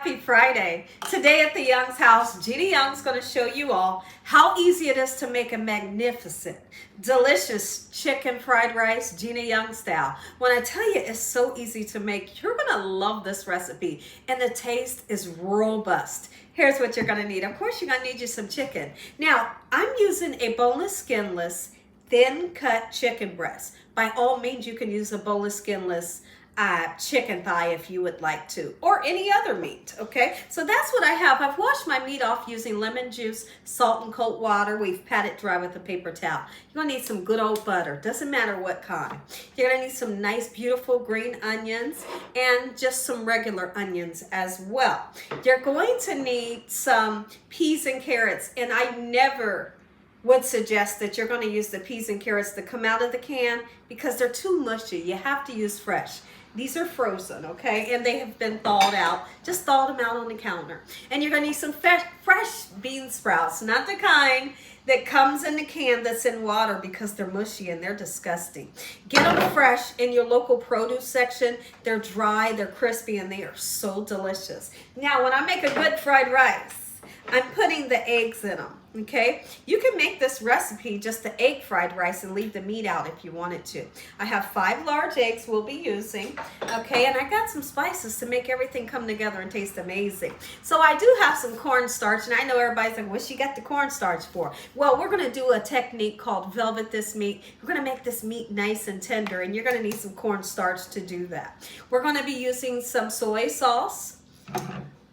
Happy Friday. Today at the Young's house, Jeannie Young's going to show you all how easy it is to make a magnificent, delicious chicken fried rice, Jeannie Young style. When I tell you it's so easy to make, you're going to love this recipe and the taste is robust. Here's what you're going to need. Of course, you're going to need you some chicken. Now, I'm using a boneless, skinless, thin cut chicken breast. By all means, you can use a boneless, skinless chicken thigh if you would like to, or any other meat. Okay, so that's what I have. I've washed my meat off using lemon juice, salt, and cold water. We've patted dry with a paper towel. You're gonna need some good old butter, doesn't matter what kind. You're gonna need some nice beautiful green onions and just some regular onions as well. You're going to need some peas and carrots, and I never would suggest that you're going to use the peas and carrots that come out of the can because they're too mushy. You have to use fresh. These are frozen, okay, and they have been thawed out. Just thaw them out on the counter. And you're going to need some fresh bean sprouts, not the kind that comes in the can that's in water because they're mushy and they're disgusting. Get them fresh in your local produce section. They're dry, they're crispy, and they are so delicious. Now, when I make a good fried rice, I'm putting the eggs in them. Okay, you can make this recipe just the egg fried rice and leave the meat out if you wanted to. I have 5 large eggs we'll be using. Okay, and I got some spices to make everything come together and taste amazing. So I do have some cornstarch, and I know everybody's like, what's she got the cornstarch for? Well, we're going to do a technique called velvet this meat. We're going to make this meat nice and tender, and you're going to need some cornstarch to do that. We're going to be using some soy sauce,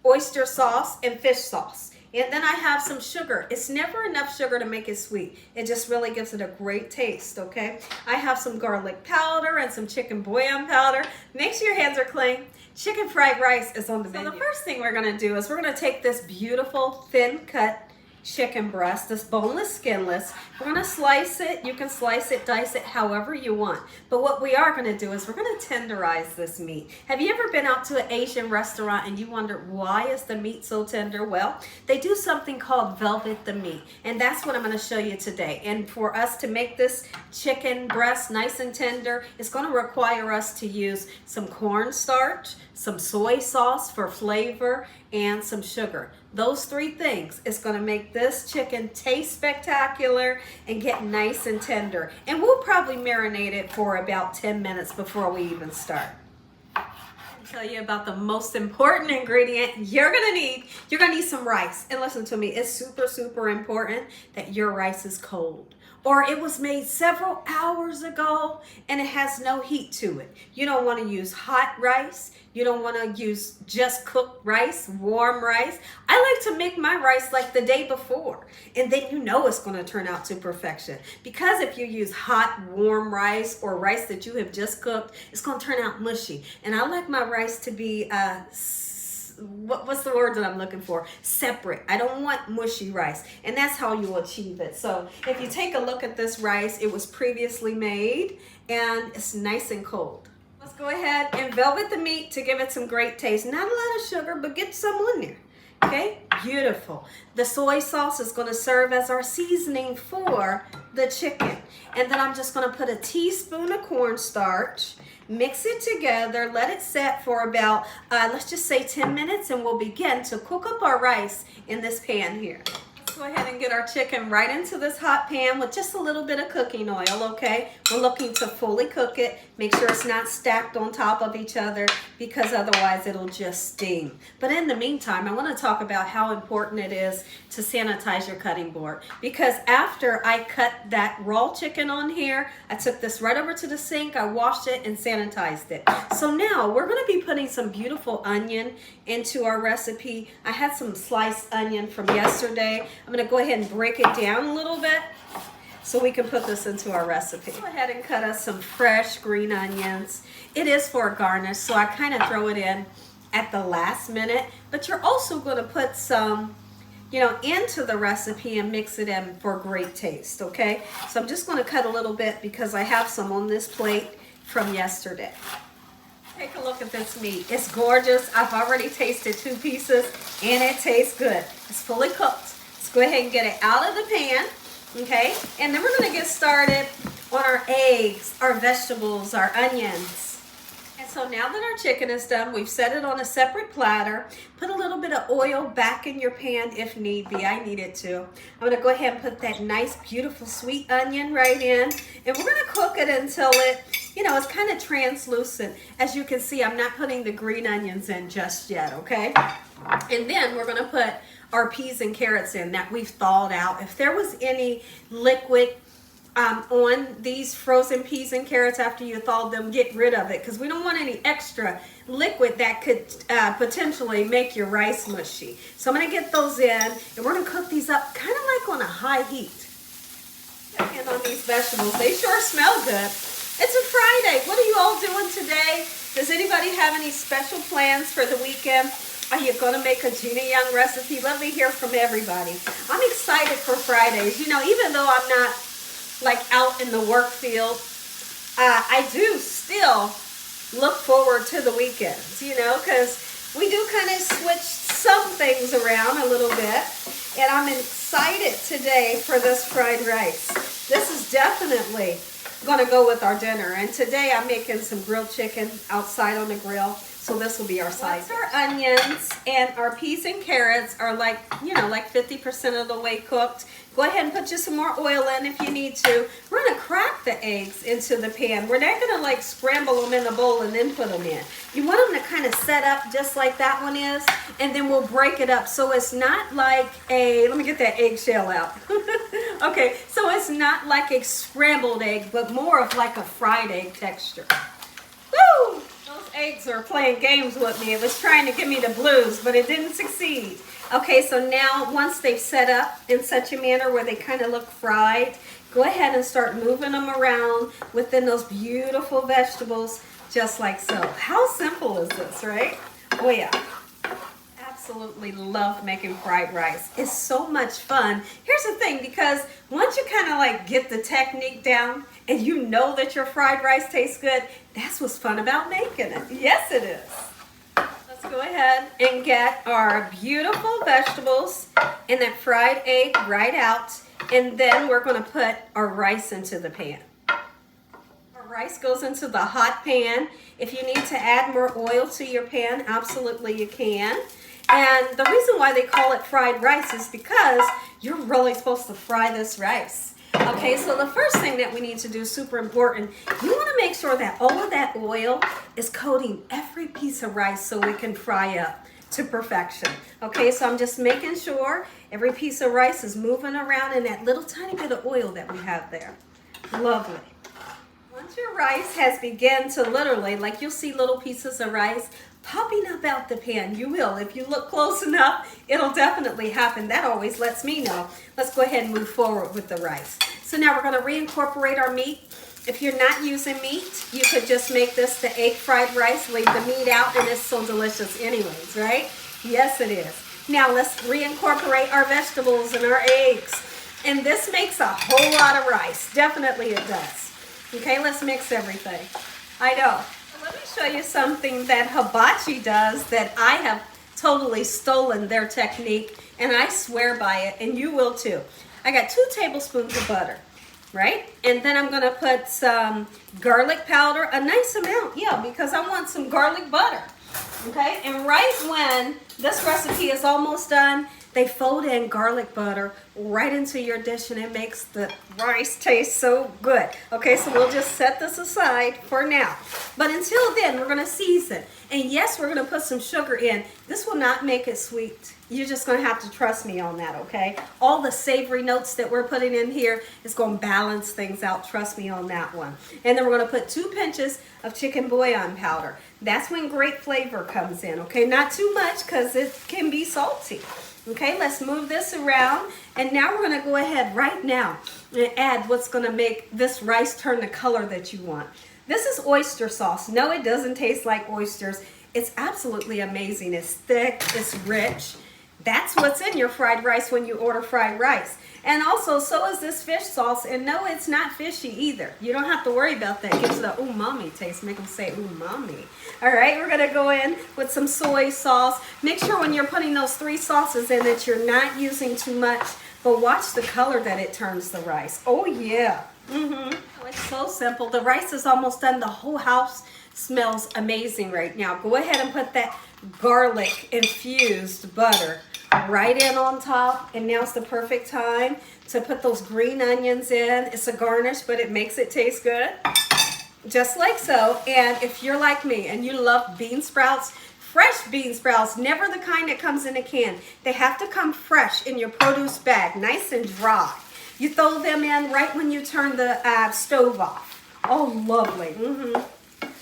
oyster sauce, and fish sauce. And then I have some sugar. It's never enough sugar to make it sweet. It just really gives it a great taste, okay? I have some garlic powder and some chicken bouillon powder. Make sure your hands are clean. Chicken fried rice is on the menu. So the first thing we're gonna do is we're gonna take this beautiful thin cut chicken breast, this boneless, skinless. We're gonna slice it. You can slice it, dice it, however you want. But what we are gonna do is we're gonna tenderize this meat. Have you ever been out to an Asian restaurant and you wondered why is the meat so tender? Well, they do something called velvet the meat, and that's what I'm gonna show you today. And for us to make this chicken breast nice and tender, it's gonna require us to use some cornstarch, some soy sauce for flavor, and some sugar. Those 3 things is going to make this chicken taste spectacular and get nice and tender. And we'll probably marinate it for about 10 minutes before we even start. I'll tell you about the most important ingredient you're going to need. You're going to need some rice. And listen to me, it's super important that your rice is cold, or it was made several hours ago and it has no heat to it. You don't want to use hot rice. You don't want to use just cooked rice, warm rice. I like to make my rice like the day before, and then you know it's going to turn out to perfection. Because if you use hot, warm rice or rice that you have just cooked, it's going to turn out mushy. And I like my rice to be what's the word that I'm looking for? Separate. I don't want mushy rice, and that's how you achieve it. So if you take a look at this rice, it was previously made and it's nice and cold. Let's go ahead and velvet the meat to give it some great taste. Not a lot of sugar, but get some on there. Okay, beautiful. The soy sauce is going to serve as our seasoning for the chicken. And then I'm just going to put a teaspoon of cornstarch, mix it together, let it set for about, let's just say 10 minutes, and we'll begin to cook up our rice in this pan here. Let's go ahead and get our chicken right into this hot pan with just a little bit of cooking oil, okay? We're looking to fully cook it. Make sure it's not stacked on top of each other because otherwise it'll just steam. But in the meantime, I want to talk about how important it is to sanitize your cutting board, because after I cut that raw chicken on here, I took this right over to the sink, I washed it and sanitized it. So now we're going to be putting some beautiful onion into our recipe. I had some sliced onion from yesterday. I'm going to go ahead and break it down a little bit so we can put this into our recipe. Go ahead and cut us some fresh green onions. It is for a garnish, so I kind of throw it in at the last minute, but you're also going to put some, into the recipe and mix it in for great taste, okay? So I'm just going to cut a little bit because I have some on this plate from yesterday. Take a look at this meat. It's gorgeous. I've already tasted 2 pieces and it tastes good. It's fully cooked. Let's go ahead and get it out of the pan, okay? And then we're going to get started on our eggs, our vegetables, our onions. And So now that our chicken is done, we've set it on a separate platter. Put a little bit of oil back in your pan if need be. I need it to. I'm going to go ahead and put that nice, beautiful, sweet onion right in. And we're going to cook it until it, it's kind of translucent. As you can see, I'm not putting the green onions in just yet, okay? And then we're going to put our peas and carrots in that we've thawed out. If there was any liquid on these frozen peas and carrots after you thawed them, get rid of it, because we don't want any extra liquid that could potentially make your rice mushy. So I'm going to get those in, and we're going to cook these up kind of like on a high heat. And on these vegetables, they sure smell good. It's a Friday. What are you all doing today? Does anybody have any special plans for the weekend? Are you going to make a Gina Young recipe? Let me hear from everybody. I'm excited for Fridays. Even though I'm not like out in the work field, I do still look forward to the weekends, because we do kind of switch some things around a little bit. And I'm excited today for this fried rice. This is definitely going to go with our dinner. And today I'm making some grilled chicken outside on the grill. So this will be our side. Once our onions and our peas and carrots are like 50% of the way cooked, go ahead and put just some more oil in if you need to. We're going to crack the eggs into the pan. We're not going to scramble them in the bowl and then put them in. You want them to kind of set up just like that one is, and then we'll break it up so it's not like let me get that eggshell out. Okay, so it's not like a scrambled egg, but more of like a fried egg texture. Woo! Those eggs are playing games with me. It was trying to give me the blues, but it didn't succeed. Okay, so now once they've set up in such a manner where they kind of look fried, go ahead and start moving them around within those beautiful vegetables, just like so. How simple is this, right? Oh yeah. Absolutely love making fried rice. It's so much fun. Here's the thing, because once you kind of get the technique down and you know that your fried rice tastes good, that's what's fun about making it. Yes, it is. Let's go ahead and get our beautiful vegetables and that fried egg right out, and then we're going to put our rice into the pan. Our rice goes into the hot pan. If you need to add more oil to your pan, absolutely you can. And the reason why they call it fried rice is because you're really supposed to fry this rice. Okay, so the first thing that we need to do, super important, you want to make sure that all of that oil is coating every piece of rice so it can fry up to perfection. Okay, so I'm just making sure every piece of rice is moving around in that little tiny bit of oil that we have there. Lovely. Once your rice has begun to literally, you'll see little pieces of rice popping up out the pan. You will. If you look close enough, it'll definitely happen. That always lets me know. Let's go ahead and move forward with the rice. So now we're going to reincorporate our meat. If you're not using meat, you could just make this the egg fried rice, leave the meat out, and it's so delicious anyways, right? Yes, it is. Now let's reincorporate our vegetables and our eggs. And this makes a whole lot of rice. Definitely it does. Okay, let's mix everything. I know. Let me show you something that Hibachi does that I have totally stolen their technique, and I swear by it, and you will too. I got 2 tablespoons of butter, right? And then I'm going to put some garlic powder, a nice amount, yeah, because I want some garlic butter, okay? And right when this recipe is almost done, they fold in garlic butter right into your dish, and it makes the rice taste so good. Okay, so we'll just set this aside for now. But until then, we're going to season. And yes, we're going to put some sugar in. This will not make it sweet. You're just going to have to trust me on that, okay? All the savory notes that we're putting in here is going to balance things out. Trust me on that one. And then we're going to put 2 pinches of chicken bouillon powder. That's when great flavor comes in, okay? Not too much because it can be salty. Okay, let's move this around, and now we're going to go ahead right now and add what's going to make this rice turn the color that you want. This is oyster sauce. No, it doesn't taste like oysters. It's absolutely amazing. It's thick, it's rich. That's what's in your fried rice when you order fried rice. And also, so is this fish sauce, and no, it's not fishy either. You don't have to worry about that. It gives the umami taste. Make them say umami. All right, we're going to go in with some soy sauce. Make sure when you're putting those 3 sauces in that you're not using too much, but watch the color that it turns the rice. Oh, yeah. Oh, it's so simple. The rice is almost done. The whole house smells amazing right now. Go ahead and put that garlic infused butter right in on top. And now's the perfect time to put those green onions in. It's a garnish, but it makes it taste good. Just like so. And if you're like me and you love bean sprouts, fresh bean sprouts, never the kind that comes in a can. They have to come fresh in your produce bag, nice and dry. You throw them in right when you turn the stove off. Oh, lovely.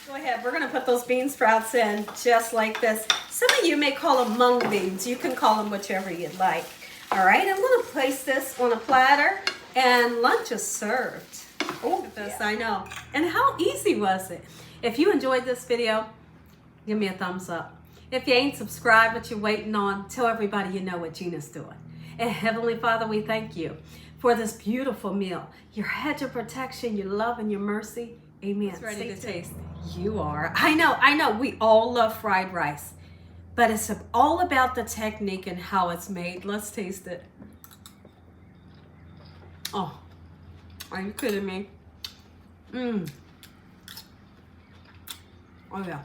Go ahead. We're going to put those bean sprouts in just like this. Some of you may call them mung beans. You can call them whichever you'd like. All right. I'm going to place this on a platter and lunch is served. Oh, look at this. Yeah. I know. And how easy was it? If you enjoyed this video, give me a thumbs up. If you ain't subscribed, what you're waiting on, tell everybody you know what Gina's doing. And Heavenly Father, we thank you for this beautiful meal, your hedge of protection, your love, and your mercy. Amen. It's ready to taste. You are. I know. We all love fried rice, but it's all about the technique and how it's made. Let's taste it. Oh, are you kidding me? Oh yeah.